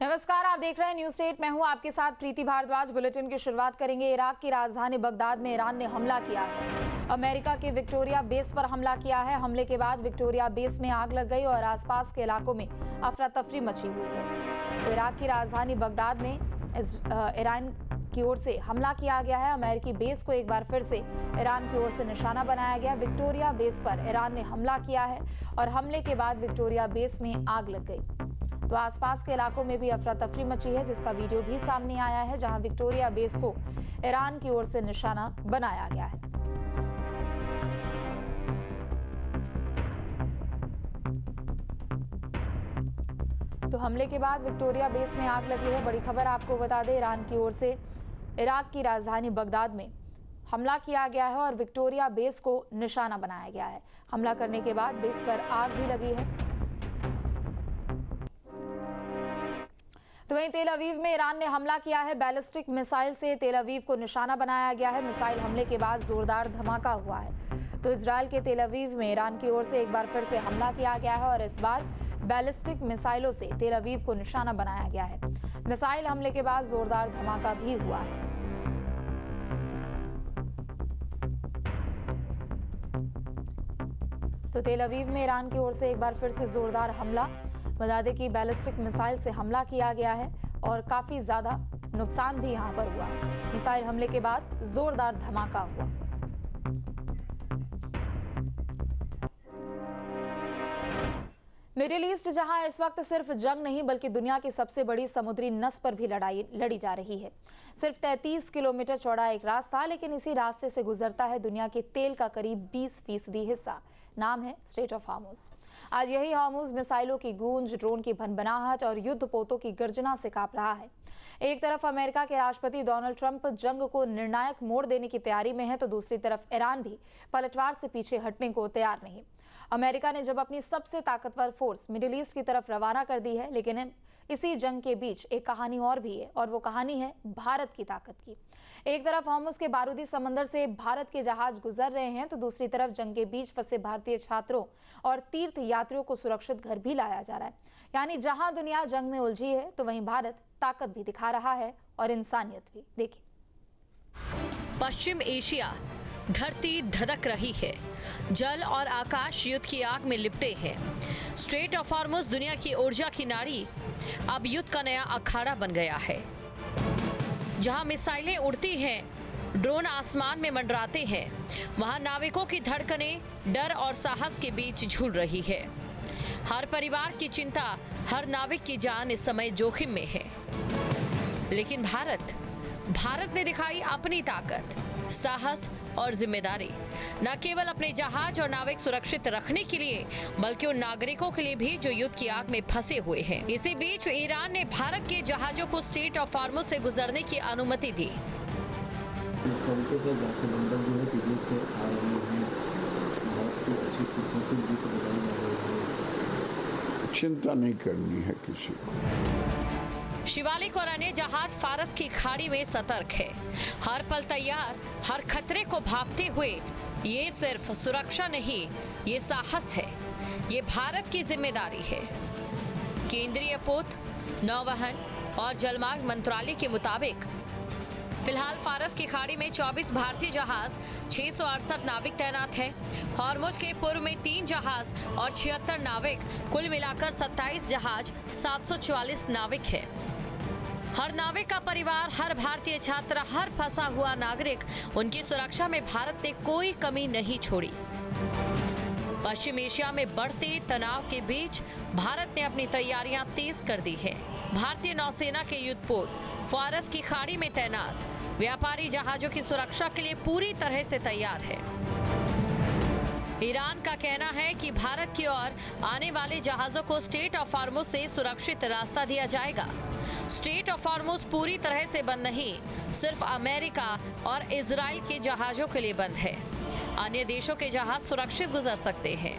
नमस्कार, आप देख रहे हैं न्यूज 8। मैं हूं आपके साथ प्रीति भारद्वाज। बुलेटिन की शुरुआत करेंगे। इराक की राजधानी बगदाद में ईरान ने हमला किया है। अमेरिका के विक्टोरिया बेस पर हमला किया है। हमले के बाद विक्टोरिया बेस में आग लग गई और आसपास के इलाकों में अफरा तफरी मची हुई है। तो इराक की राजधानी बगदाद में ईरान की ओर से हमला किया गया है। अमेरिकी बेस को एक बार फिर से ईरान की ओर से निशाना बनाया गया। विक्टोरिया बेस पर ईरान ने हमला किया है और हमले के बाद विक्टोरिया बेस में आग लग गई। तो आसपास के इलाकों में भी अफरा तफरी मची है, जिसका वीडियो भी सामने आया है, जहां विक्टोरिया बेस को ईरान की ओर से निशाना बनाया गया है। तो हमले के बाद विक्टोरिया बेस में आग लगी है। बड़ी खबर आपको बता दें, ईरान की ओर से इराक की राजधानी बगदाद में हमला किया गया है और विक्टोरिया बेस को निशाना बनाया गया है। हमला करने के बाद बेस पर आग भी लगी है। तो वहीं तेल अवीव में ईरान ने हमला किया है। बैलिस्टिक मिसाइल से तेल अवीव को निशाना बनाया गया है। मिसाइल हमले के बाद जोरदार धमाका हुआ है। तो इजराइल के तेल अवीव में ईरान की ओर से एक बार फिर से हमला किया गया है और इस बार बैलिस्टिक मिसाइलों से तेल अवीव को निशाना बनाया गया है। मिसाइल हमले के बाद जोरदार धमाका भी हुआ है। तो तेल अवीव में ईरान की ओर से एक बार फिर से जोरदार हमला। बता दें कि बैलिस्टिक मिसाइल से हमला किया गया है और काफी ज्यादा नुकसान भी यहां पर हुआ। मिसाइल हमले के बाद जोरदार धमाका हुआ। मिडिल ईस्ट जहां इस वक्त सिर्फ जंग नहीं बल्कि दुनिया की सबसे बड़ी समुद्री नस पर भी लड़ाई लड़ी जा रही है। सिर्फ 33 किलोमीटर चौड़ा एक रास्ता, लेकिन इसी रास्ते से गुजरता है दुनिया के तेल का करीब 20% हिस्सा। नाम है स्ट्रेट ऑफ हॉर्मुज। आज यही हॉर्मुज मिसाइलों की गूंज, ड्रोन की भनभनाहट और युद्ध पोतों की गर्जना से कांप रहा है। एक तरफ अमेरिका के राष्ट्रपति डोनाल्ड ट्रंप जंग को निर्णायक मोड़ देने की तैयारी में है, तो दूसरी तरफ ईरान भी पलटवार से पीछे हटने को तैयार नहीं। अमेरिका ने जब अपनी सबसे ताकतवर फोर्स मिडिल ईस्ट की तरफ रवाना कर दी है, लेकिन इसी जंग के बीच एक कहानी और भी है, और वो कहानी है भारत की ताकत की। एक तरफ हॉर्मुज के बारूदी समंदर से भारत के जहाज गुजर रहे हैं, तो दूसरी तरफ जंग के बीच फंसे भारतीय छात्रों और तीर्थ यात्रियों को सुरक्षित घर भी लाया जा रहा है। यानी जहां दुनिया जंग में उलझी है, तो वहीं भारत ताकत भी दिखा रहा है और इंसानियत भी। देखिए, पश्चिम एशिया धरती धधक रही है। जल और आकाश युद्ध की आग में लिपटे हैं। स्ट्रेट ऑफ हॉर्मुज दुनिया की ऊर्जा की नाड़ी अब युद्ध का नया अखाड़ा बन गया है। जहां मिसाइलें उड़ती हैं, ड्रोन आसमान में मंडराते हैं, वहां नाविकों की धड़कनें डर और साहस के बीच झूल रही है। हर परिवार की चिंता, हर नाविक की जान इस समय जोखिम में है। लेकिन भारत ने दिखाई अपनी ताकत, साहस और जिम्मेदारी। न केवल अपने जहाज और नाविक सुरक्षित रखने के लिए, बल्कि उन नागरिकों के लिए भी जो युद्ध की आग में फंसे हुए हैं। इसी बीच ईरान ने भारत के जहाजों को स्ट्रेट ऑफ हॉर्मुज से गुजरने की अनुमति दी। इस तरीके से गैस सिलेंडर जो है विदेश से आ रहे हैं, भारत की अच्छी कूटनीतिक जीत बताई जा रही है। चिंता नहीं करनी है किसी को। शिवालिक और अन्य जहाज फारस की खाड़ी में सतर्क है, हर पल तैयार, हर खतरे को भांपते हुए। ये सिर्फ सुरक्षा नहीं, ये साहस है, ये भारत की जिम्मेदारी है। केंद्रीय पोत, नौवहन और जलमार्ग मंत्रालय के मुताबिक फिलहाल फारस की खाड़ी में 24 भारतीय जहाज, 668 नाविक तैनात हैं। हॉर्मुज के पूर्व में 3 जहाज और 76 नाविक, कुल मिलाकर 27 जहाज, 744 नाविक हैं। हर नाविक का परिवार, हर भारतीय छात्र, हर फंसा हुआ नागरिक, उनकी सुरक्षा में भारत ने कोई कमी नहीं छोड़ी। पश्चिम एशिया में बढ़ते तनाव के बीच भारत ने अपनी तैयारियां तेज कर दी है। भारतीय नौसेना के युद्धपोत फारस की खाड़ी में तैनात व्यापारी जहाजों की सुरक्षा के लिए पूरी तरह से तैयार है। ईरान का कहना है कि भारत की ओर आने वाले जहाजों को स्ट्रेट ऑफ हॉर्मुज से सुरक्षित रास्ता दिया जाएगा। स्ट्रेट ऑफ हॉर्मुज पूरी तरह से बंद नहीं, सिर्फ अमेरिका और इजराइल के जहाजों के लिए बंद है। अन्य देशों के जहाज सुरक्षित गुजर सकते हैं।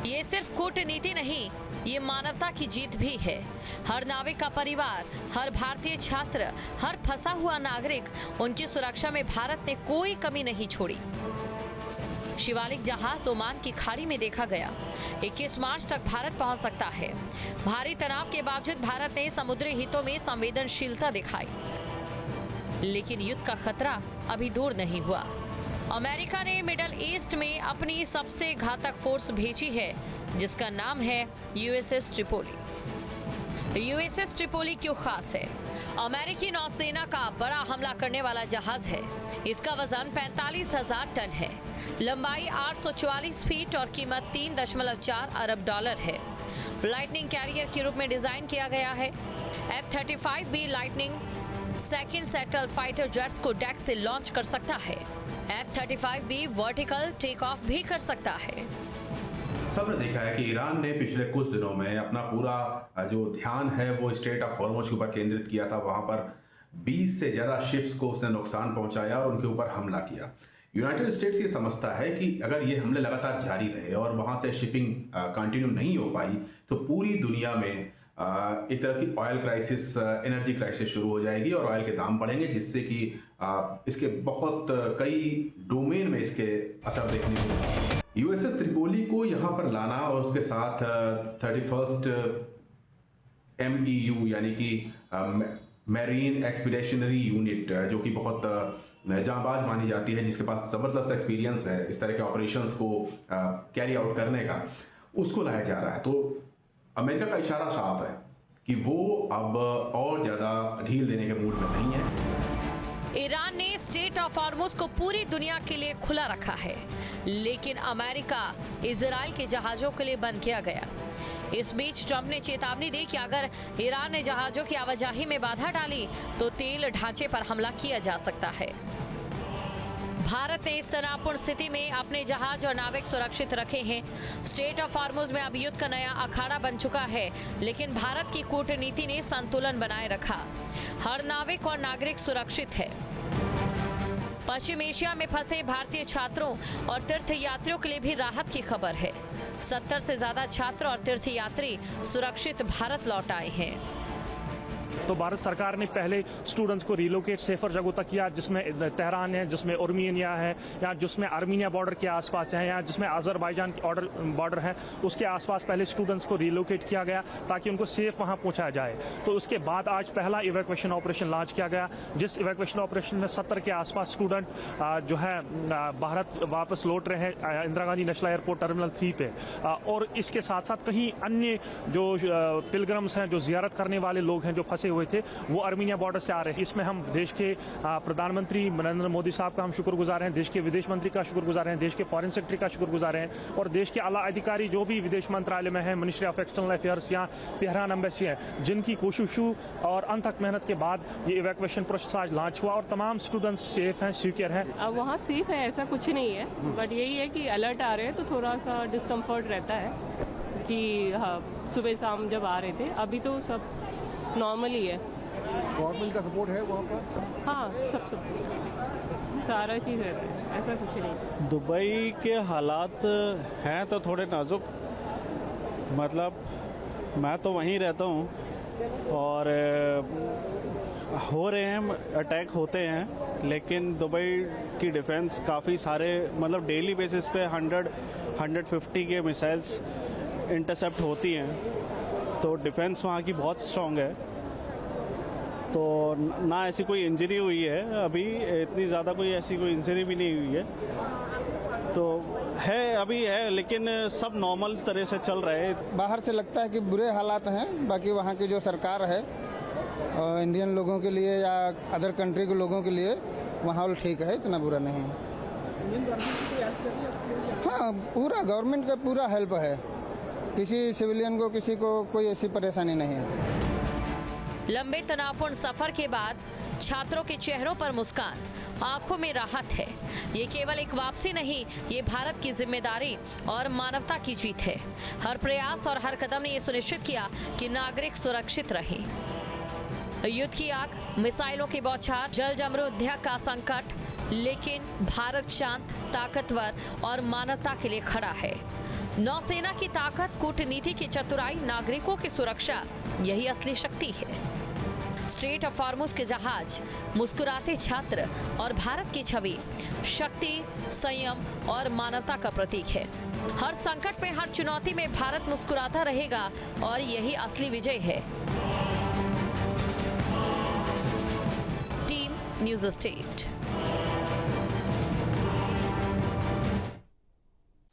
ये सिर्फ कूटनीति नहीं, ये मानवता की जीत भी है। हर नाविक का परिवार, हर भारतीय छात्र, हर फंसा हुआ नागरिक, उनकी सुरक्षा में भारत ने कोई कमी नहीं छोड़ी। शिवालिक जहाज ओमान की खाड़ी में देखा गया। 21 मार्च तक भारत पहुंच सकता है। भारी तनाव के बावजूद भारत ने समुद्री हितों में संवेदनशीलता दिखाई, लेकिन युद्ध का खतरा अभी दूर नहीं हुआ। अमेरिका ने मिडल ईस्ट में अपनी सबसे घातक फोर्स भेजी है, जिसका नाम है यूएसएस ट्रिपोली। यूएसएस ट्रिपोली क्यों खास है? अमेरिकी नौसेना का बड़ा हमला करने वाला जहाज है। इसका वजन 45,000 टन है, लंबाई 844 फीट और कीमत 3.4 अरब डॉलर है। लाइटनिंग कैरियर के रूप में डिजाइन किया गया है। F-35B lightning second settle fighter jets को डेक से लॉन्च कर सकता है। F-35B वर्टिकल टेक ऑफ भी कर सकता है। सबने देखा है कि ईरान ने पिछले कुछ दिनों में अपना पूरा जो ध्यान है वो स्ट्रेट ऑफ हॉर्मुज के ऊपर केंद्रित किया था। वहां पर 20 से ज्यादा शिप्स को उसने नुकसान पहुंचाया और उनके ऊपर हमला किया। यूनाइटेड स्टेट्स ये समझता है कि अगर ये हमले लगातार जारी रहे और वहां से शिपिंग कंटिन्यू नहीं हो पाई तो पूरी दुनिया में एक तरह की ऑयल क्राइसिस, एनर्जी क्राइसिस शुरू हो जाएगी और ऑयल के दाम बढ़ेंगे, जिससे कि इसके बहुत कई डोमेन में इसके असर देखने को मिलेगा। यूएसएस त्रिपोली को यहाँ पर लाना और उसके साथ 31st MEU यानी कि मैरीन एक्सपीडिशनरी यूनिट, जो कि बहुत जांबाज मानी जाती है, जिसके पास ज़बरदस्त एक्सपीरियंस है इस तरह के ऑपरेशंस को कैरी आउट करने का, उसको लाया जा रहा है। तो अमेरिका का इशारा साफ है कि वो अब और ज़्यादा ढील देने के मूड में नहीं है। ईरान ने स्ट्रेट ऑफ हॉर्मुज को पूरी दुनिया के लिए खुला रखा है, लेकिन अमेरिका इजराइल के जहाजों के लिए बंद किया गया। इस बीच ट्रंप ने चेतावनी दी कि अगर ईरान ने जहाजों की आवाजाही में बाधा डाली तो तेल ढांचे पर हमला किया जा सकता है। भारत ने इस तनावपूर्ण स्थिति में अपने जहाज और नाविक सुरक्षित रखे हैं। स्ट्रेट ऑफ हॉर्मुज में अब युद्ध का नया अखाड़ा बन चुका है, लेकिन भारत की कूटनीति ने संतुलन बनाए रखा। हर नाविक और नागरिक सुरक्षित है। पश्चिम एशिया में फंसे भारतीय छात्रों और तीर्थ यात्रियों के लिए भी राहत की खबर है। 70 से ज्यादा छात्र और तीर्थ यात्री सुरक्षित भारत लौट आए हैं। तो भारत सरकार ने पहले स्टूडेंट्स को रिलोकेट सेफर जगहों तक किया, जिसमें तेहरान है, जिसमें आर्मीनिया है, या जिसमें आर्मीनिया बॉर्डर के आसपास है, या जिसमें अजरबैजान बॉर्डर है, उसके आसपास पहले स्टूडेंट्स को रिलोकेट किया गया ताकि उनको सेफ वहां पहुंचाया जाए। तो उसके बाद आज पहला इवैक्यूएशन ऑपरेशन लॉन्च किया गया, जिस इवैक्यूएशन ऑपरेशन में 70 के आसपास स्टूडेंट जो है भारत वापस लौट रहे हैं Indira Gandhi national airport terminal 3 पे। और इसके साथ साथ कहीं अन्य जो पिलग्रम्स हैं, जो जियारत करने वाले लोग हैं जो फंसे हुए थे, वो आर्मीनिया बॉर्डर से आ रहे हैं। इसमें हम देश के प्रधानमंत्री नरेंद्र मोदी साहब का हम शुक्रगुजार हैं, देश के विदेश मंत्री का शुक्रगुजार हैं, देश के फॉरेन सेक्रेटरी का शुक्रगुजार हैं, और देश के आला अधिकारी जो भी विदेश मंत्रालय में है, मिनिस्ट्री ऑफ एक्सटर्नल अफेयर्स या तेहरान एम्बेसी है, जिनकी कोशिशों और अनथक मेहनत के बाद ये इवैक्यूएशन प्रोसेस आज लॉन्च हुआ और तमाम स्टूडेंट्स सेफ हैं, सिक्योर हैं। अब वहाँ सेफ है ऐसा कुछ नहीं है, बट यही है कि अलर्ट आ रहे हैं तो थोड़ा सा डिस्कम्फर्ट रहता है कि हाँ, सुबह शाम जब आ रहे थे, अभी तो सब नॉर्मल ही है। गवर्नमेंट का सपोर्ट है वहाँ पर? हाँ, सब सारा चीज़ रहता है, ऐसा कुछ नहीं। दुबई के हालात हैं तो थोड़े नाजुक, मतलब मैं तो वहीं रहता हूँ और हो रहे हैं, अटैक होते हैं, लेकिन दुबई की डिफेंस काफ़ी सारे, मतलब डेली बेसिस पे 100-150 के मिसाइल्स इंटरसेप्ट होती हैं, तो डिफेंस वहाँ की बहुत स्ट्रॉन्ग है। तो ना ऐसी कोई इंजरी हुई है अभी, इतनी ज़्यादा कोई ऐसी कोई इंजरी भी नहीं हुई है, तो है अभी है, लेकिन सब नॉर्मल तरह से चल रहा है। बाहर से लगता है कि बुरे हालात हैं, बाकी वहाँ की जो सरकार है इंडियन लोगों के लिए या अदर कंट्री के लोगों के लिए माहौल ठीक है, इतना बुरा नहीं है। हाँ, पूरा गवर्नमेंट का पूरा हेल्प है, किसी सिविलियन को, किसी को कोई ऐसी परेशानी नहीं है। लंबे तनावपूर्ण सफर के बाद छात्रों के चेहरों पर मुस्कान, आंखों में राहत है। ये केवल एक वापसी नहीं, ये भारत की जिम्मेदारी और मानवता की जीत है। हर प्रयास और हर कदम ने ये सुनिश्चित किया कि नागरिक सुरक्षित रहे। युद्ध की आग, मिसाइलों की बौछार, जल जमरूद्या का संकट, लेकिन भारत शांत, ताकतवर और मानवता के लिए खड़ा है। नौसेना की ताकत, कूटनीति की चतुराई, नागरिकों की सुरक्षा, यही असली शक्ति है। स्ट्रेट ऑफ हॉर्मुज के जहाज, मुस्कुराते छात्र और भारत की छवि शक्ति, संयम और मानवता का प्रतीक है। हर संकट में, हर चुनौती में भारत मुस्कुराता रहेगा और यही असली विजय है। Team news state.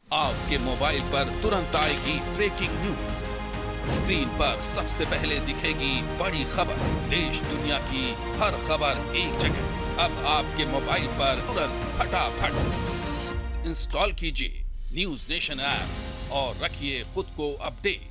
आपके मोबाइल पर तुरंत आएगी ब्रेकिंग न्यूज। स्क्रीन पर सबसे पहले दिखेगी बड़ी खबर। देश दुनिया की हर खबर एक जगह। अब आपके मोबाइल पर तुरंत फटाफट इंस्टॉल कीजिए न्यूज़ नेशन ऐप और रखिए खुद को अपडेट।